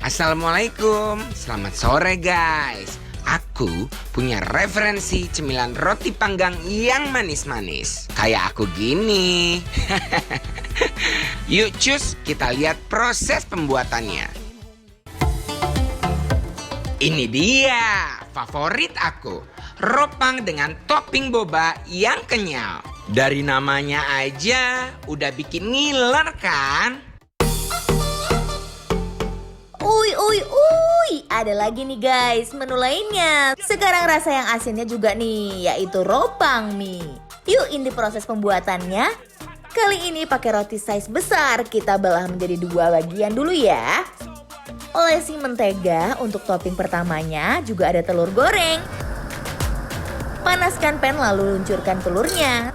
Assalamualaikum, selamat sore guys. Aku punya referensi cemilan roti panggang yang manis-manis. Kayak aku gini. Yuk cus, kita lihat proses pembuatannya. Ini dia, favorit aku. Ropang dengan topping boba yang kenyal. Dari namanya aja udah bikin ngiler kan? Uy, ada lagi nih guys menu lainnya. Sekarang rasa yang asinnya juga nih, yaitu ropang mie. Yuk ini proses pembuatannya. Kali ini pakai roti size besar, kita belah menjadi 2 bagian dulu ya. Olesi mentega untuk topping pertamanya, juga ada telur goreng. Panaskan pan lalu luncurkan telurnya.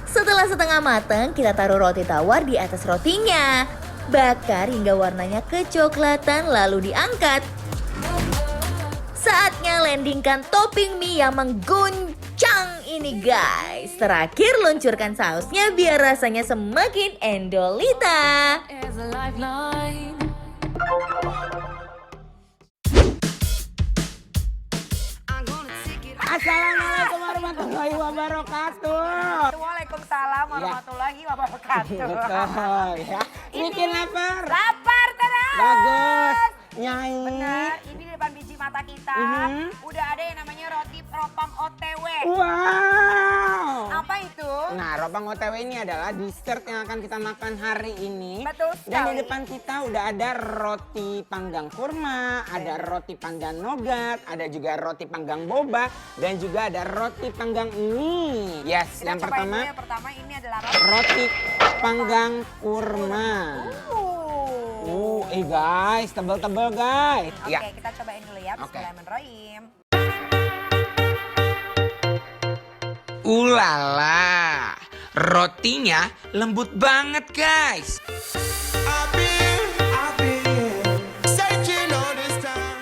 Setelah setengah matang, kita taruh roti tawar di atas rotinya. Bakar hingga warnanya kecoklatan lalu diangkat. Saatnya landingkan topping mie yang mengguncang ini guys. Terakhir luncurkan sausnya biar rasanya semakin endolita. Assalamualaikum warahmatullahi wabarakatuh. Waalaikumsalam warahmatullahi wabarakatuh. Betul ya. Bikin lapar. Lapar tenang. Bagus. Nyai. Benar, ini di depan biji mata kita udah ada yang namanya roti ropang OTW. Wow. Apa itu? Nah, ropang OTW ini adalah dessert yang akan kita makan hari ini. Betul Dan sekali. di depan kita udah ada roti panggang kurma, ada roti panggang nougat, ada juga roti panggang boba, dan juga ada roti panggang mie. Yes, Kita yang cobain pertama dulu. Yang pertama ini adalah roti panggang kurma. Guys, tebel-tebel guys. Oke, kita cobain dulu ya. Oke. Bismillahirrahmanirrahim. Ulala, rotinya lembut banget guys.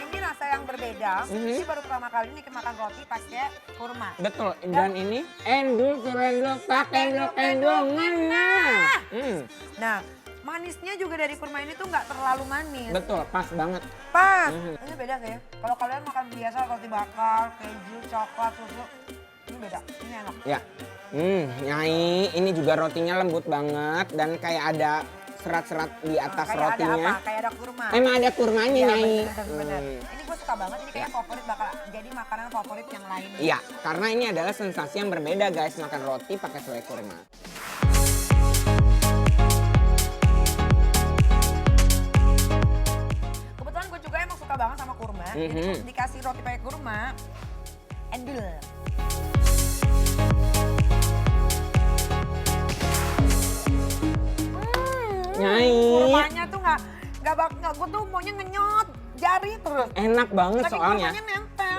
Ini rasa yang berbeda. Ini baru pertama kali ini makan roti pakai kurma. Betul, dan ini endul surendul pakai endul mana? Nah, manisnya juga dari kurma ini tuh nggak terlalu manis. Betul, pas banget. Pas. Ini beda sih. Kalau kalian makan biasa roti bakar, keju, coklat, susu, ini beda. Ini enak. Ya, Nyai, ini juga rotinya lembut banget dan kayak ada serat-serat di atas Kayak rotinya. ada apa? Kayak ada kurma. Emang ada kurmanya, Iya, Nyai. bener. Ini gue suka banget. Ini kayak favorit bakal jadi makanan favorit yang lain. Iya, karena ini adalah sensasi yang berbeda guys, makan roti pakai selai kurma. Kebetulan gue juga emang suka banget sama kurma. Jadi dikasih roti pakai kurma, endul. Nyai. Kurmanya tuh nggak gue tuh maunya ngenyot jari terus. Enak banget Tapi soalnya. kurmanya nempel.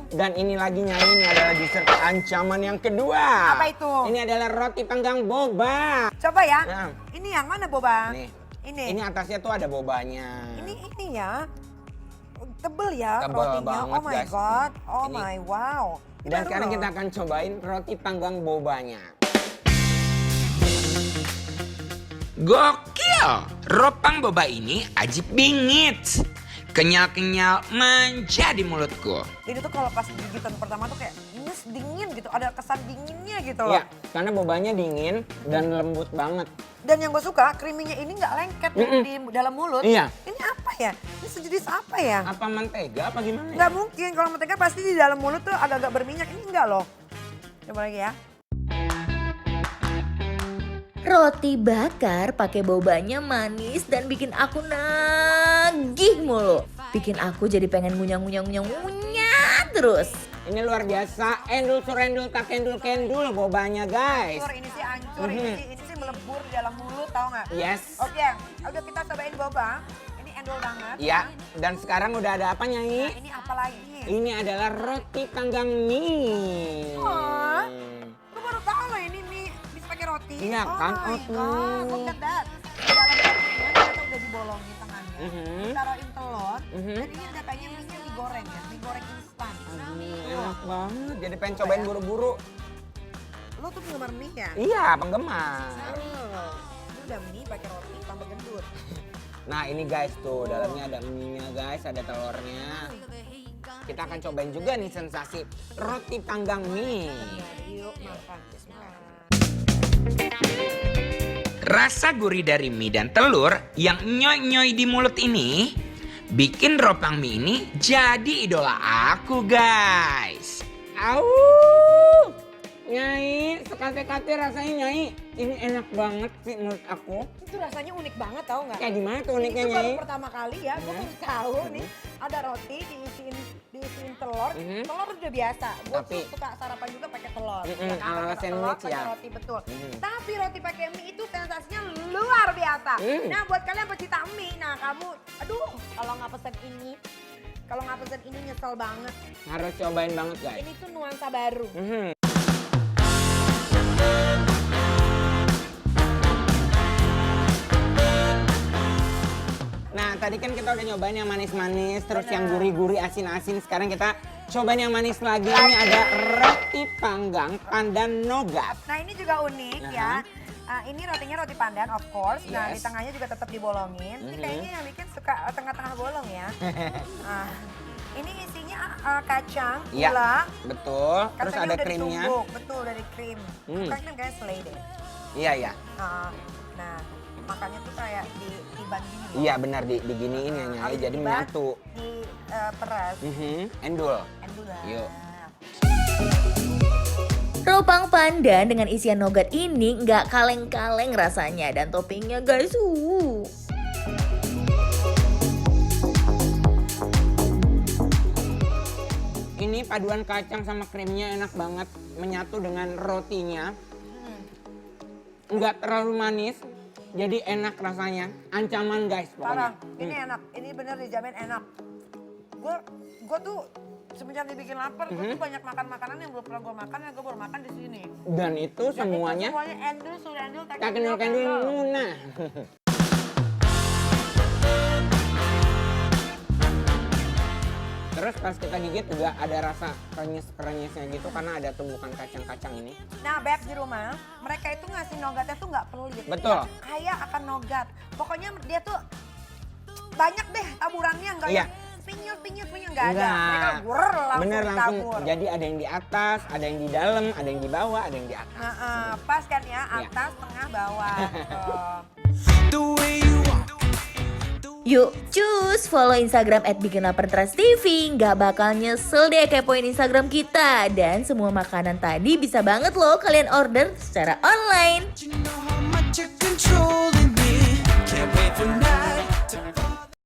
Dan ini lagi Nyai, ini adalah dessert ancaman yang kedua. Apa itu? Ini adalah roti panggang boba. Coba ya. Nah. Ini yang mana boba? Nih. Ini. Ini atasnya tuh ada bobanya. Ini ya. Tebel ya Tebel rotinya. banget, Oh my guys. god. Oh Ini. my wow. Ini Dan baru sekarang loh. kita akan cobain roti panggang bobanya. Gokil! Ropang boba ini ajib bingit. Kenyal-kenyal manja di mulutku. Ini tuh kalau pas gigitan pertama tuh kayak nyes dingin gitu. Ada kesan dinginnya gitu. Ya, karena bobanya dingin dan lembut banget. Dan yang gue suka, creaminya ini nggak lengket di dalam mulut. Iya. Ini apa ya? Ini sejenis apa ya? Apa mentega apa gimana ya? Nggak mungkin, kalau mentega pasti di dalam mulut tuh agak-agak berminyak. Ini enggak loh. Coba lagi ya. Roti bakar pakai bobanya manis dan bikin aku nagih mulu. Bikin aku jadi pengen ngunyah terus. Ini luar biasa, endul surendul tak kendul bobanya guys. Hancur, ini sih hancur, ini sih melebur di dalam mulut, tau nggak? Yes. Oke, udah kita cobain boba. Ini endol banget. Ya, dan sekarang udah ada apa Nah, Nyai? ini apa lagi? Ini adalah roti panggang mie. Wah. Gue baru tahu loh ini mie bisa pakai roti. Iya kan? Oh my god, look at that. Di dalam rotinya ternyata udah dibolongin tengahnya. Ditaruhin telur. Dan ini ada kayaknya mie digoreng ya, mie goreng instan. Enak banget, jadi pengen cobain buru-buru. Lo tuh penggemar mie ya? Iya, penggemar. Ini udah mie pakai roti tambah gendut. Nah ini guys tuh, dalamnya ada mie-nya guys, ada telurnya. Kita akan cobain juga nih sensasi roti panggang mie. Yuk makan. Rasa gurih dari mie dan telur yang nyoy-nyoy di mulut ini bikin ropang mie ini jadi idola aku guys. Au! Nyai, sekate-kate rasanya Nyai. Ini enak banget sih menurut aku. Itu rasanya unik banget tau nggak? Kayak gimana tuh uniknya Itu baru Nyai? pertama kali ya, gue baru tahu nih ada roti diisiin telur. Telur udah biasa. Gue Tapi- suka sarapan juga pakai telur. ala Pakai telur, sandwich pakai ya. roti betul. Tapi roti pakai mie itu sensasinya luar biasa. Nah buat kalian pecinta mie, nah kamu, aduh kalau nggak pesen ini, nyesel banget. Harus cobain banget guys. Ini tuh nuansa baru. Nah tadi kan kita udah nyobain yang manis-manis, terus yang gurih-gurih, asin-asin. Sekarang kita cobain yang manis lagi. Ini ada roti panggang pandan nougat. Nah ini juga unik ya. Ini rotinya roti pandan of course. Nah di Yes. tengahnya juga tetap dibolongin. Ini kayaknya yang bikin suka tengah-tengah bolong ya. Ini isinya kacang, Iya, gula. betul. Terus Katanya ada udah krimnya. ditumbuk, betul dari krim. Kan kayak selai deh. Iya, iya. Nah makanya tuh kayak ditiban gini. loh. Iya benar diginiin ya Nyai, Habis jadi ditiban, menyatu. Diperas. Endul. Endulan. Yuk. Ropang pandan dengan isian nougat ini nggak kaleng-kaleng rasanya dan toppingnya guys. Ini paduan kacang sama krimnya enak banget, menyatu dengan rotinya. Nggak terlalu manis, jadi enak rasanya. Ancaman guys Parah, pokoknya. ini enak, ini bener dijamin enak. Gue tuh semenjak dibikin lapar, gue tuh banyak makan makanan yang belum pernah gue makan, yang gue baru makan di sini. Dan itu semuanya Semuanya endul, surendul, kakendul munah. Terus pas kita gigit juga ada rasa krenyes-krenyesnya gitu karena ada tumbukan kacang-kacang ini. Nah, Beb di rumah, mereka itu ngasih nougatnya tuh nggak pelit. Betul. Nggak kaya akan nougat. Pokoknya dia tuh banyak deh taburannya, nggak Iya. yang pinyut, nggak ada. Mereka langsung Bener langsung. tabur. Jadi ada yang di atas, ada yang di dalam, ada yang di bawah, ada yang di atas. Nah, pas kan ya, Iya. atas, tengah, bawah. Yuk, cus follow Instagram @bikinlapertrustv. Nggak bakal nyesel deh kepoin Instagram kita. Dan semua makanan tadi bisa banget loh kalian order secara online.